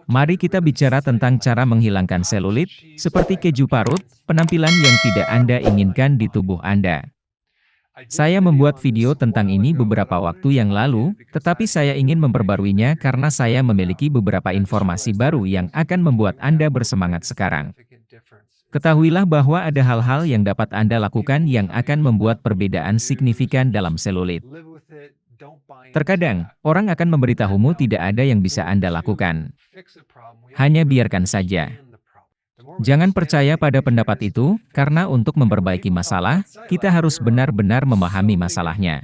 Mari kita bicara tentang cara menghilangkan selulit, seperti keju parut, penampilan yang tidak Anda inginkan di tubuh Anda. Saya membuat video tentang ini beberapa waktu yang lalu, tetapi saya ingin memperbaruinya karena saya memiliki beberapa informasi baru yang akan membuat Anda bersemangat sekarang. Ketahuilah bahwa ada hal-hal yang dapat Anda lakukan yang akan membuat perbedaan signifikan dalam selulit. Terkadang, orang akan memberitahumu tidak ada yang bisa Anda lakukan. Hanya biarkan saja. Jangan percaya pada pendapat itu, karena untuk memperbaiki masalah, kita harus benar-benar memahami masalahnya.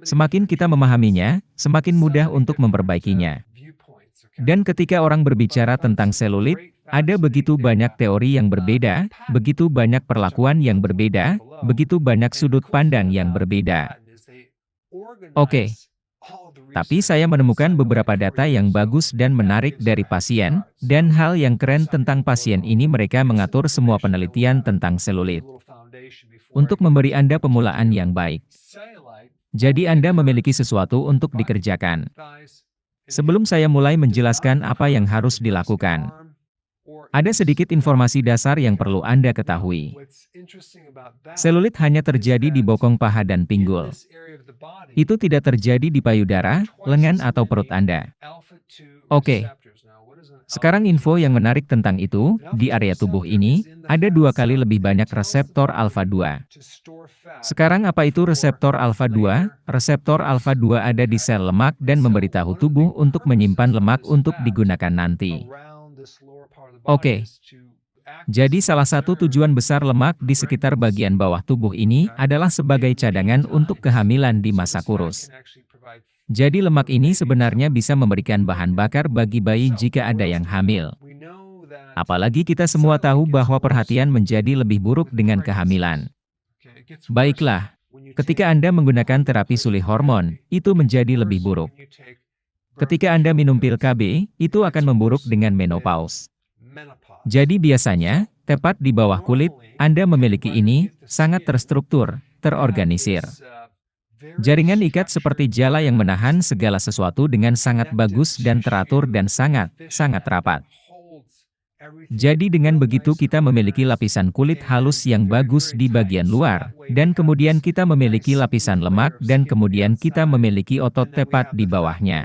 Semakin kita memahaminya, semakin mudah untuk memperbaikinya. Dan ketika orang berbicara tentang selulit, ada begitu banyak teori yang berbeda, begitu banyak perlakuan yang berbeda, begitu banyak sudut pandang yang berbeda. Oke. Tapi saya menemukan beberapa data yang bagus dan menarik dari pasien, dan hal yang keren tentang pasien ini mereka mengatur semua penelitian tentang selulit. Untuk memberi Anda pemulaan yang baik. Jadi Anda memiliki sesuatu untuk dikerjakan. Sebelum saya mulai menjelaskan apa yang harus dilakukan, ada sedikit informasi dasar yang perlu Anda ketahui. Selulit hanya terjadi di bokong paha dan pinggul. Itu tidak terjadi di payudara, lengan atau perut Anda. Oke. Sekarang info yang menarik tentang itu, di area tubuh ini, ada 2 kali lebih banyak reseptor alfa-2. Sekarang apa itu reseptor alfa-2? Reseptor alfa-2 ada di sel lemak dan memberitahu tubuh untuk menyimpan lemak untuk digunakan nanti. Oke. Jadi salah satu tujuan besar lemak di sekitar bagian bawah tubuh ini adalah sebagai cadangan untuk kehamilan di masa kurus. Jadi lemak ini sebenarnya bisa memberikan bahan bakar bagi bayi jika ada yang hamil. Apalagi kita semua tahu bahwa perhatian menjadi lebih buruk dengan kehamilan. Baiklah, ketika Anda menggunakan terapi sulih hormon, itu menjadi lebih buruk. Ketika Anda minum pil KB, itu akan memburuk dengan menopause. Jadi biasanya, tepat di bawah kulit, Anda memiliki ini, sangat terstruktur, terorganisir. Jaringan ikat seperti jala yang menahan segala sesuatu dengan sangat bagus dan teratur dan sangat rapat. Jadi dengan begitu kita memiliki lapisan kulit halus yang bagus di bagian luar, dan kemudian kita memiliki lapisan lemak dan kemudian kita memiliki otot tepat di bawahnya.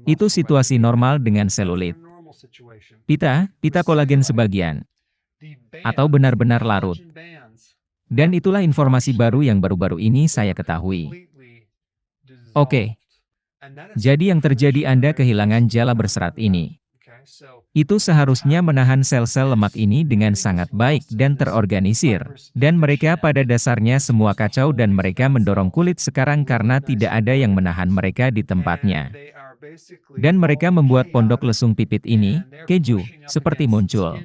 Itu situasi normal dengan selulit. Pita kolagen sebagian. Atau benar-benar larut. Dan itulah informasi baru yang baru-baru ini saya ketahui. Oke. Jadi yang terjadi Anda kehilangan jala berserat ini. Itu seharusnya menahan sel-sel lemak ini dengan sangat baik dan terorganisir. Dan mereka pada dasarnya semua kacau dan mereka mendorong kulit sekarang karena tidak ada yang menahan mereka di tempatnya. Dan mereka membuat pondok lesung pipit ini, keju, seperti muncul.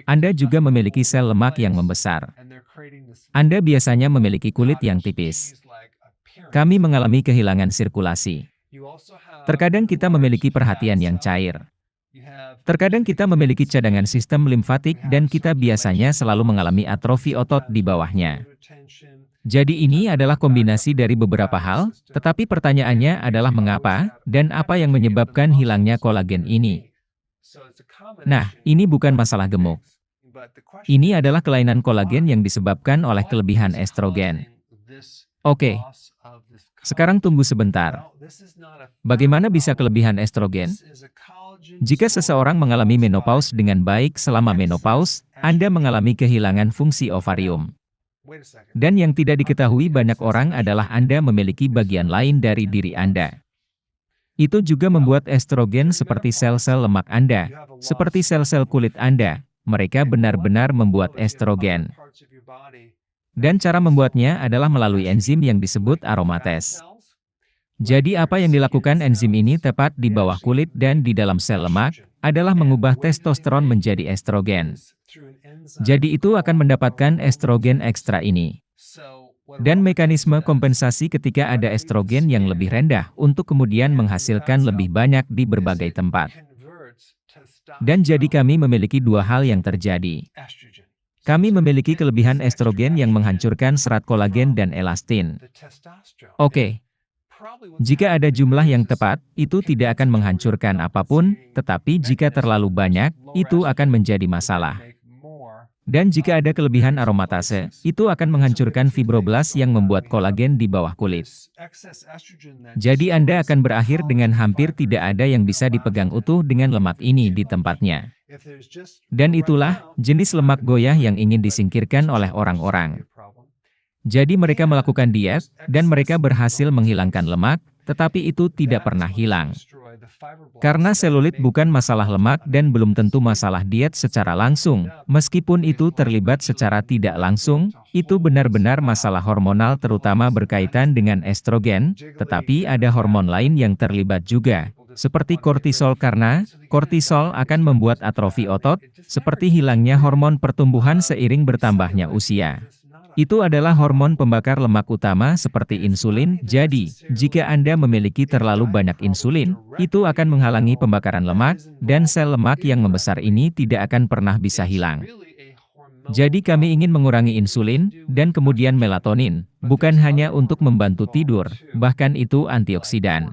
Anda juga memiliki sel lemak yang membesar. Anda biasanya memiliki kulit yang tipis. Kami mengalami kehilangan sirkulasi. Terkadang kita memiliki perhatian yang cair. Terkadang kita memiliki cadangan sistem limfatik dan kita biasanya selalu mengalami atrofi otot di bawahnya. Jadi ini adalah kombinasi dari beberapa hal, tetapi pertanyaannya adalah mengapa, dan apa yang menyebabkan hilangnya kolagen ini. Nah, ini bukan masalah gemuk. Ini adalah kelainan kolagen yang disebabkan oleh kelebihan estrogen. Oke. Sekarang tunggu sebentar. Bagaimana bisa kelebihan estrogen? Jika seseorang mengalami menopause dengan baik selama menopause, Anda mengalami kehilangan fungsi ovarium. Dan yang tidak diketahui banyak orang adalah Anda memiliki bagian lain dari diri Anda. Itu juga membuat estrogen seperti sel-sel lemak Anda, seperti sel-sel kulit Anda, mereka benar-benar membuat estrogen. Dan cara membuatnya adalah melalui enzim yang disebut aromatase. Jadi apa yang dilakukan enzim ini tepat di bawah kulit dan di dalam sel lemak, adalah mengubah testosteron menjadi estrogen. Jadi itu akan mendapatkan estrogen ekstra ini. Dan mekanisme kompensasi ketika ada estrogen yang lebih rendah untuk kemudian menghasilkan lebih banyak di berbagai tempat. Dan jadi kami memiliki 2 hal yang terjadi. Kami memiliki kelebihan estrogen yang menghancurkan serat kolagen dan elastin. Oke. Jika ada jumlah yang tepat, itu tidak akan menghancurkan apapun, tetapi jika terlalu banyak, itu akan menjadi masalah. Dan jika ada kelebihan aromatase, itu akan menghancurkan fibroblas yang membuat kolagen di bawah kulit. Jadi Anda akan berakhir dengan hampir tidak ada yang bisa dipegang utuh dengan lemak ini di tempatnya. Dan itulah jenis lemak goyah yang ingin disingkirkan oleh orang-orang. Jadi mereka melakukan diet, dan mereka berhasil menghilangkan lemak, tetapi itu tidak pernah hilang. Karena selulit bukan masalah lemak dan belum tentu masalah diet secara langsung, meskipun itu terlibat secara tidak langsung, itu benar-benar masalah hormonal terutama berkaitan dengan estrogen, tetapi ada hormon lain yang terlibat juga, seperti kortisol karena kortisol akan membuat atrofi otot, seperti hilangnya hormon pertumbuhan seiring bertambahnya usia. Itu adalah hormon pembakar lemak utama seperti insulin, jadi, jika Anda memiliki terlalu banyak insulin, itu akan menghalangi pembakaran lemak, dan sel lemak yang membesar ini tidak akan pernah bisa hilang. Jadi kami ingin mengurangi insulin, dan kemudian melatonin, bukan hanya untuk membantu tidur, bahkan itu antioksidan.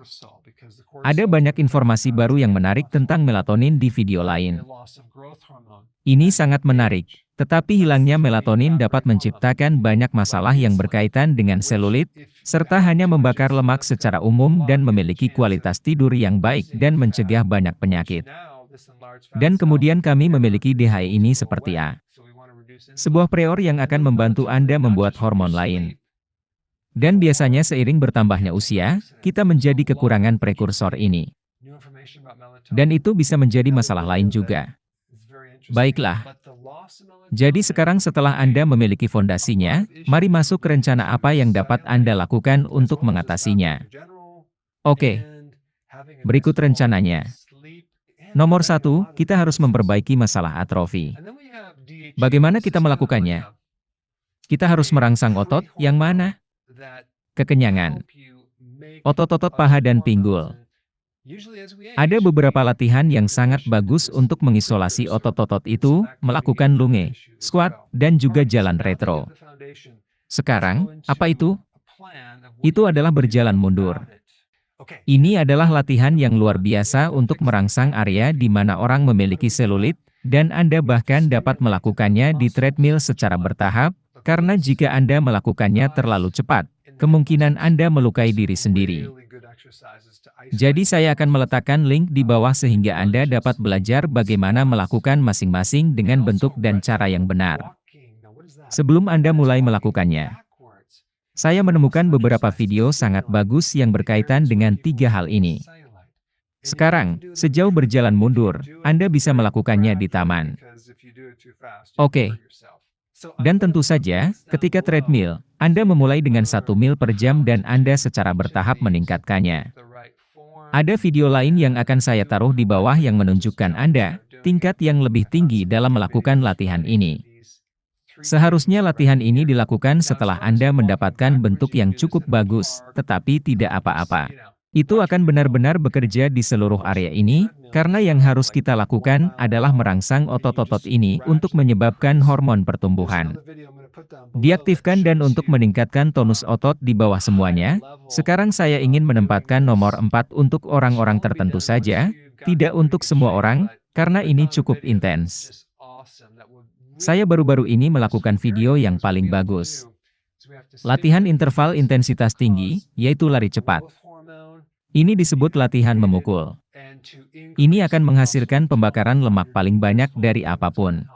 Ada banyak informasi baru yang menarik tentang melatonin di video lain. Ini sangat menarik. Tetapi hilangnya melatonin dapat menciptakan banyak masalah yang berkaitan dengan selulit, serta hanya membakar lemak secara umum dan memiliki kualitas tidur yang baik dan mencegah banyak penyakit. Dan kemudian kami memiliki DHE ini seperti A. Sebuah prior yang akan membantu Anda membuat hormon lain. Dan biasanya seiring bertambahnya usia, kita menjadi kekurangan prekursor ini. Dan itu bisa menjadi masalah lain juga. Baiklah. Jadi sekarang setelah Anda memiliki fondasinya, mari masuk ke rencana apa yang dapat Anda lakukan untuk mengatasinya. Oke. Berikut rencananya. Nomor 1, kita harus memperbaiki masalah atrofi. Bagaimana kita melakukannya? Kita harus merangsang otot, yang mana? Kekenyangan. Otot-otot paha dan pinggul. Ada beberapa latihan yang sangat bagus untuk mengisolasi otot-otot itu, melakukan lunge, squat, dan juga jalan retro. Sekarang, apa itu? Itu adalah berjalan mundur. Ini adalah latihan yang luar biasa untuk merangsang area di mana orang memiliki selulit, dan Anda bahkan dapat melakukannya di treadmill secara bertahap, karena jika Anda melakukannya terlalu cepat, kemungkinan Anda melukai diri sendiri. Jadi saya akan meletakkan link di bawah sehingga Anda dapat belajar bagaimana melakukan masing-masing dengan bentuk dan cara yang benar. Sebelum Anda mulai melakukannya, saya menemukan beberapa video sangat bagus yang berkaitan dengan 3 hal ini. Sekarang, sejauh berjalan mundur, Anda bisa melakukannya di taman. Oke. Dan tentu saja, ketika treadmill, Anda memulai dengan 1 mil per jam dan Anda secara bertahap meningkatkannya. Ada video lain yang akan saya taruh di bawah yang menunjukkan Anda tingkat yang lebih tinggi dalam melakukan latihan ini. Seharusnya latihan ini dilakukan setelah Anda mendapatkan bentuk yang cukup bagus, tetapi tidak apa-apa. Itu akan benar-benar bekerja di seluruh area ini, karena yang harus kita lakukan adalah merangsang otot-otot ini untuk menyebabkan hormon pertumbuhan. Diaktifkan dan untuk meningkatkan tonus otot di bawah semuanya. Sekarang saya ingin menempatkan nomor 4 untuk orang-orang tertentu saja, tidak untuk semua orang, karena ini cukup intens. Saya baru-baru ini melakukan video yang paling bagus. Latihan interval intensitas tinggi, yaitu lari cepat. Ini disebut latihan memukul. Ini akan menghasilkan pembakaran lemak paling banyak dari apapun.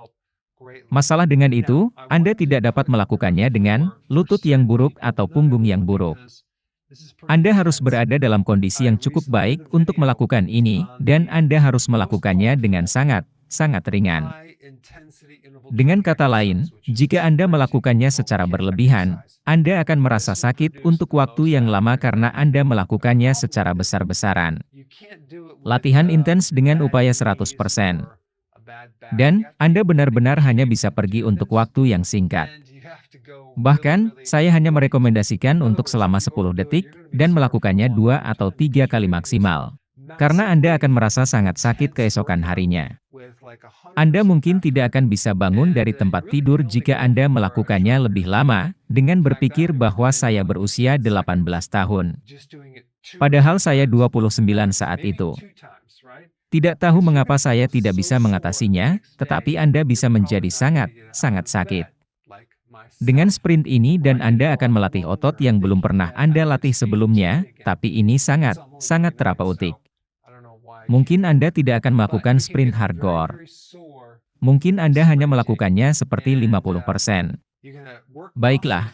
Masalah dengan itu, Anda tidak dapat melakukannya dengan lutut yang buruk atau punggung yang buruk. Anda harus berada dalam kondisi yang cukup baik untuk melakukan ini, dan Anda harus melakukannya dengan sangat ringan. Dengan kata lain, jika Anda melakukannya secara berlebihan, Anda akan merasa sakit untuk waktu yang lama karena Anda melakukannya secara besar-besaran. Latihan intens dengan upaya 100%. Dan, Anda benar-benar hanya bisa pergi untuk waktu yang singkat. Bahkan, saya hanya merekomendasikan untuk selama 10 detik, dan melakukannya 2 atau 3 kali maksimal. Karena Anda akan merasa sangat sakit keesokan harinya. Anda mungkin tidak akan bisa bangun dari tempat tidur jika Anda melakukannya lebih lama, dengan berpikir bahwa saya berusia 18 tahun. Padahal saya 29 saat itu. Tidak tahu mengapa saya tidak bisa mengatasinya, tetapi Anda bisa menjadi sangat sakit. Dengan sprint ini dan Anda akan melatih otot yang belum pernah Anda latih sebelumnya, tapi ini sangat terapeutik. Mungkin Anda tidak akan melakukan sprint hardcore. Mungkin Anda hanya melakukannya seperti 50%. Baiklah.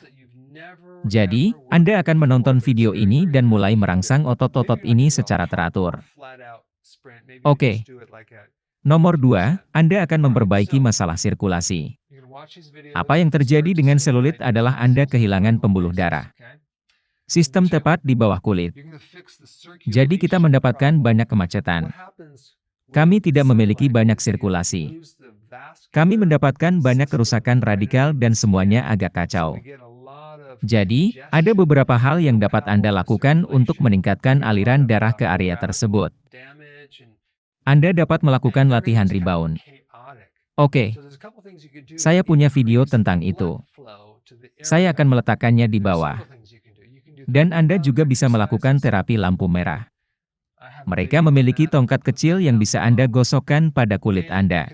Jadi, Anda akan menonton video ini dan mulai merangsang otot-otot ini secara teratur. Oke. Nomor 2, Anda akan memperbaiki masalah sirkulasi. Apa yang terjadi dengan selulit adalah Anda kehilangan pembuluh darah. Sistem tepat di bawah kulit. Jadi kita mendapatkan banyak kemacetan. Kami tidak memiliki banyak sirkulasi. Kami mendapatkan banyak kerusakan radikal dan semuanya agak kacau. Jadi, ada beberapa hal yang dapat Anda lakukan untuk meningkatkan aliran darah ke area tersebut. Anda dapat melakukan latihan rebound. Oke. Saya punya video tentang itu. Saya akan meletakkannya di bawah. Dan Anda juga bisa melakukan terapi lampu merah. Mereka memiliki tongkat kecil yang bisa Anda gosokkan pada kulit Anda.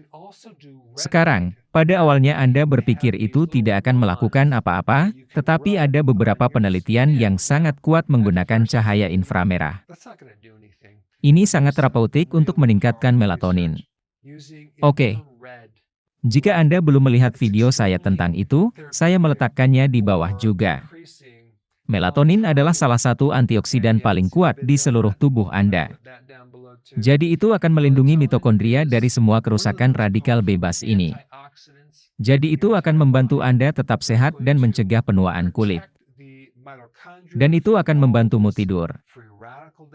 Sekarang, pada awalnya Anda berpikir itu tidak akan melakukan apa-apa, tetapi ada beberapa penelitian yang sangat kuat menggunakan cahaya inframerah. Ini sangat terapeutik untuk meningkatkan melatonin. Oke. Jika Anda belum melihat video saya tentang itu, saya meletakkannya di bawah juga. Melatonin adalah salah satu antioksidan paling kuat di seluruh tubuh Anda. Jadi itu akan melindungi mitokondria dari semua kerusakan radikal bebas ini. Jadi itu akan membantu Anda tetap sehat dan mencegah penuaan kulit. Dan itu akan membantumu tidur.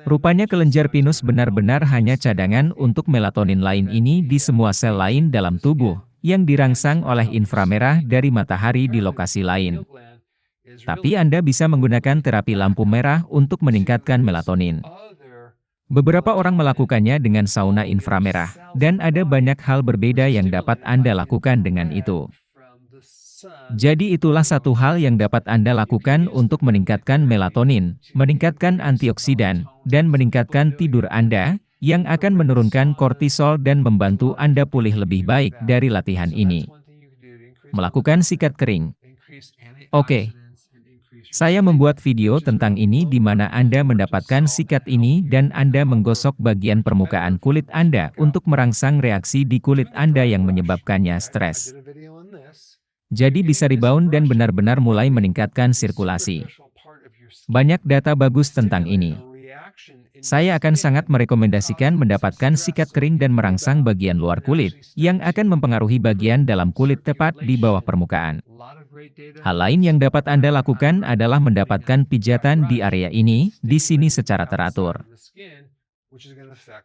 Rupanya kelenjar pinus benar-benar hanya cadangan untuk melatonin lain ini di semua sel lain dalam tubuh, yang dirangsang oleh inframerah dari matahari di lokasi lain. Tapi Anda bisa menggunakan terapi lampu merah untuk meningkatkan melatonin. Beberapa orang melakukannya dengan sauna inframerah, dan ada banyak hal berbeda yang dapat Anda lakukan dengan itu. Jadi itulah satu hal yang dapat Anda lakukan untuk meningkatkan melatonin, meningkatkan antioksidan, dan meningkatkan tidur Anda, yang akan menurunkan kortisol dan membantu Anda pulih lebih baik dari latihan ini. Melakukan sikat kering. Oke. Saya membuat video tentang ini di mana Anda mendapatkan sikat ini dan Anda menggosok bagian permukaan kulit Anda untuk merangsang reaksi di kulit Anda yang menyebabkannya stres. Jadi bisa rebound dan benar-benar mulai meningkatkan sirkulasi. Banyak data bagus tentang ini. Saya akan sangat merekomendasikan mendapatkan sikat kering dan merangsang bagian luar kulit, yang akan mempengaruhi bagian dalam kulit tepat di bawah permukaan. Hal lain yang dapat Anda lakukan adalah mendapatkan pijatan di area ini, di sini secara teratur.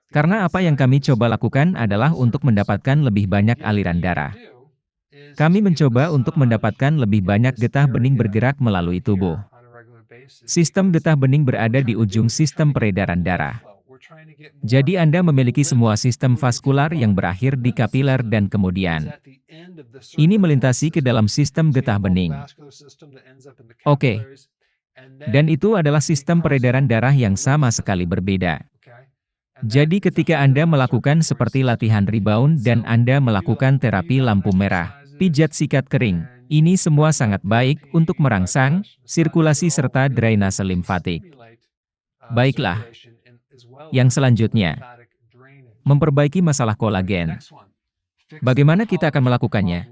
Karena apa yang kami coba lakukan adalah untuk mendapatkan lebih banyak aliran darah. Kami mencoba untuk mendapatkan lebih banyak getah bening bergerak melalui tubuh. Sistem getah bening berada di ujung sistem peredaran darah. Jadi Anda memiliki semua sistem vaskular yang berakhir di kapiler dan kemudian ini melintasi ke dalam sistem getah bening. Oke. Dan itu adalah sistem peredaran darah yang sama sekali berbeda. Jadi ketika Anda melakukan seperti latihan rebound dan Anda melakukan terapi lampu merah, pijat sikat kering, ini semua sangat baik untuk merangsang sirkulasi serta drainase limfatik. Baiklah. Yang selanjutnya, memperbaiki masalah kolagen. Bagaimana kita akan melakukannya?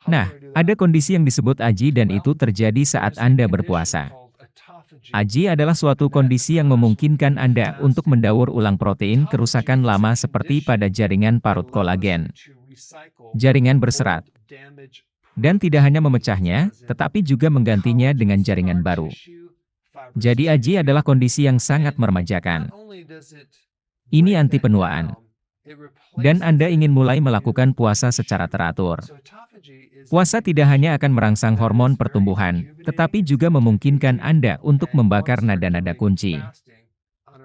Nah, ada kondisi yang disebut AJI dan itu terjadi saat Anda berpuasa. AJI adalah suatu kondisi yang memungkinkan Anda untuk mendaur ulang protein kerusakan lama seperti pada jaringan parut kolagen. Jaringan berserat. Dan tidak hanya memecahnya, tetapi juga menggantinya dengan jaringan baru. Jadi AJI adalah kondisi yang sangat meremajakan. Ini anti penuaan. Dan Anda ingin mulai melakukan puasa secara teratur. Puasa tidak hanya akan merangsang hormon pertumbuhan, tetapi juga memungkinkan Anda untuk membakar nada-nada kunci.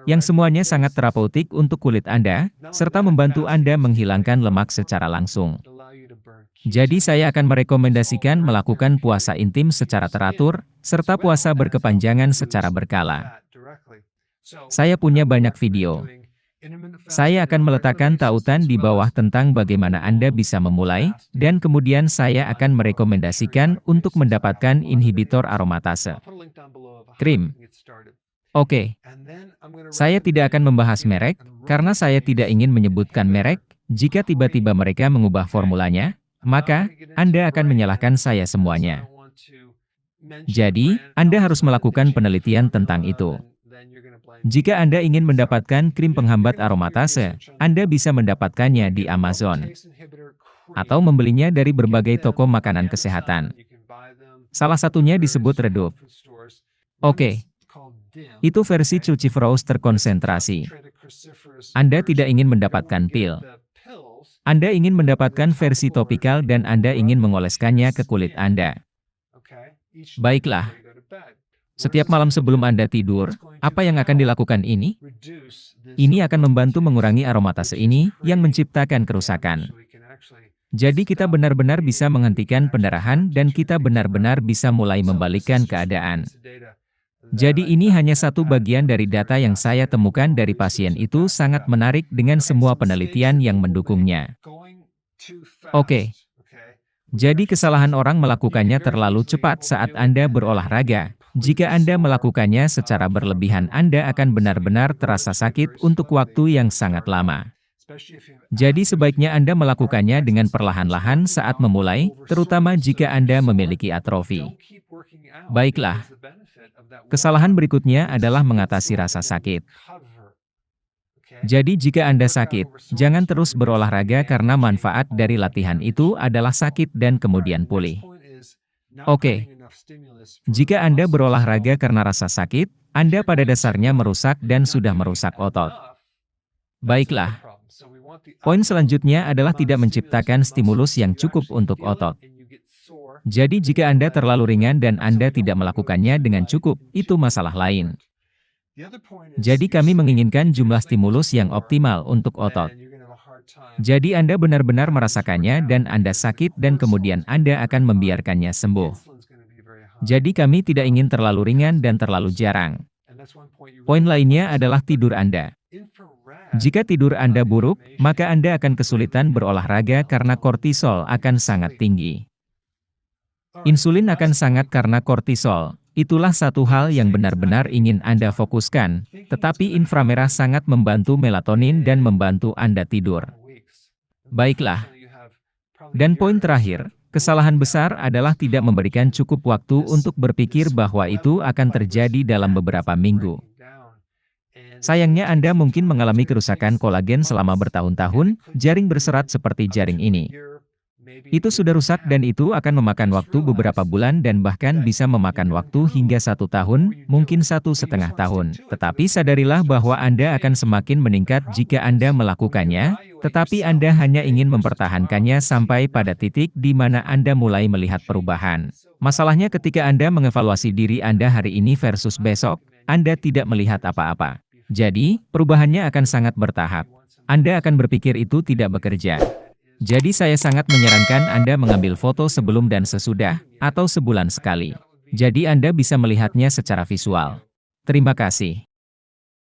yang semuanya sangat terapeutik untuk kulit Anda, serta membantu Anda menghilangkan lemak secara langsung. Jadi saya akan merekomendasikan melakukan puasa intim secara teratur, serta puasa berkepanjangan secara berkala. Saya punya banyak video. Saya akan meletakkan tautan di bawah tentang bagaimana Anda bisa memulai, dan kemudian saya akan merekomendasikan untuk mendapatkan inhibitor aromatase. Krim. Oke. Saya tidak akan membahas merek, karena saya tidak ingin menyebutkan merek. Jika tiba-tiba mereka mengubah formulanya, maka Anda akan menyalahkan saya semuanya. Jadi, Anda harus melakukan penelitian tentang itu. Jika Anda ingin mendapatkan krim penghambat aromatase, Anda bisa mendapatkannya di Amazon atau membelinya dari berbagai toko makanan kesehatan. Salah satunya disebut Redup. Oke, itu versi Cruciferous terkonsentrasi. Anda tidak ingin mendapatkan pil. Anda ingin mendapatkan versi topikal dan Anda ingin mengoleskannya ke kulit Anda. Baiklah. Setiap malam sebelum Anda tidur, apa yang akan dilakukan ini? Ini akan membantu mengurangi aromatase ini yang menciptakan kerusakan. Jadi kita benar-benar bisa menghentikan pendarahan dan kita benar-benar bisa mulai membalikkan keadaan. Jadi ini hanya satu bagian dari data yang saya temukan dari pasien itu sangat menarik dengan semua penelitian yang mendukungnya. Oke. Jadi kesalahan orang melakukannya terlalu cepat saat Anda berolahraga. Jika Anda melakukannya secara berlebihan, Anda akan benar-benar terasa sakit untuk waktu yang sangat lama. Jadi sebaiknya Anda melakukannya dengan perlahan-lahan saat memulai, terutama jika Anda memiliki atrofi. Baiklah. Kesalahan berikutnya adalah mengatasi rasa sakit. Jadi jika Anda sakit, jangan terus berolahraga karena manfaat dari latihan itu adalah sakit dan kemudian pulih. Oke. Jika Anda berolahraga karena rasa sakit, Anda pada dasarnya merusak dan sudah merusak otot. Baiklah. Poin selanjutnya adalah tidak menciptakan stimulus yang cukup untuk otot. Jadi jika Anda terlalu ringan dan Anda tidak melakukannya dengan cukup, itu masalah lain. Jadi kami menginginkan jumlah stimulus yang optimal untuk otot. Jadi Anda benar-benar merasakannya dan Anda sakit dan kemudian Anda akan membiarkannya sembuh. Jadi kami tidak ingin terlalu ringan dan terlalu jarang. Poin lainnya adalah tidur Anda. Jika tidur Anda buruk, maka Anda akan kesulitan berolahraga karena kortisol akan sangat tinggi. Insulin akan sangat karena kortisol. Itulah satu hal yang benar-benar ingin Anda fokuskan, tetapi inframerah sangat membantu melatonin dan membantu Anda tidur. Baiklah. Dan poin terakhir, kesalahan besar adalah tidak memberikan cukup waktu untuk berpikir bahwa itu akan terjadi dalam beberapa minggu. Sayangnya Anda mungkin mengalami kerusakan kolagen selama bertahun-tahun, jaring berserat seperti jaring ini. Itu sudah rusak dan itu akan memakan waktu beberapa bulan dan bahkan bisa memakan waktu hingga 1 tahun, mungkin 1,5 tahun. Tetapi sadarilah bahwa Anda akan semakin meningkat jika Anda melakukannya, tetapi Anda hanya ingin mempertahankannya sampai pada titik di mana Anda mulai melihat perubahan. Masalahnya ketika Anda mengevaluasi diri Anda hari ini versus besok, Anda tidak melihat apa-apa. Jadi, perubahannya akan sangat bertahap. Anda akan berpikir itu tidak bekerja. Jadi saya sangat menyarankan Anda mengambil foto sebelum dan sesudah, atau sebulan sekali. Jadi Anda bisa melihatnya secara visual. Terima kasih.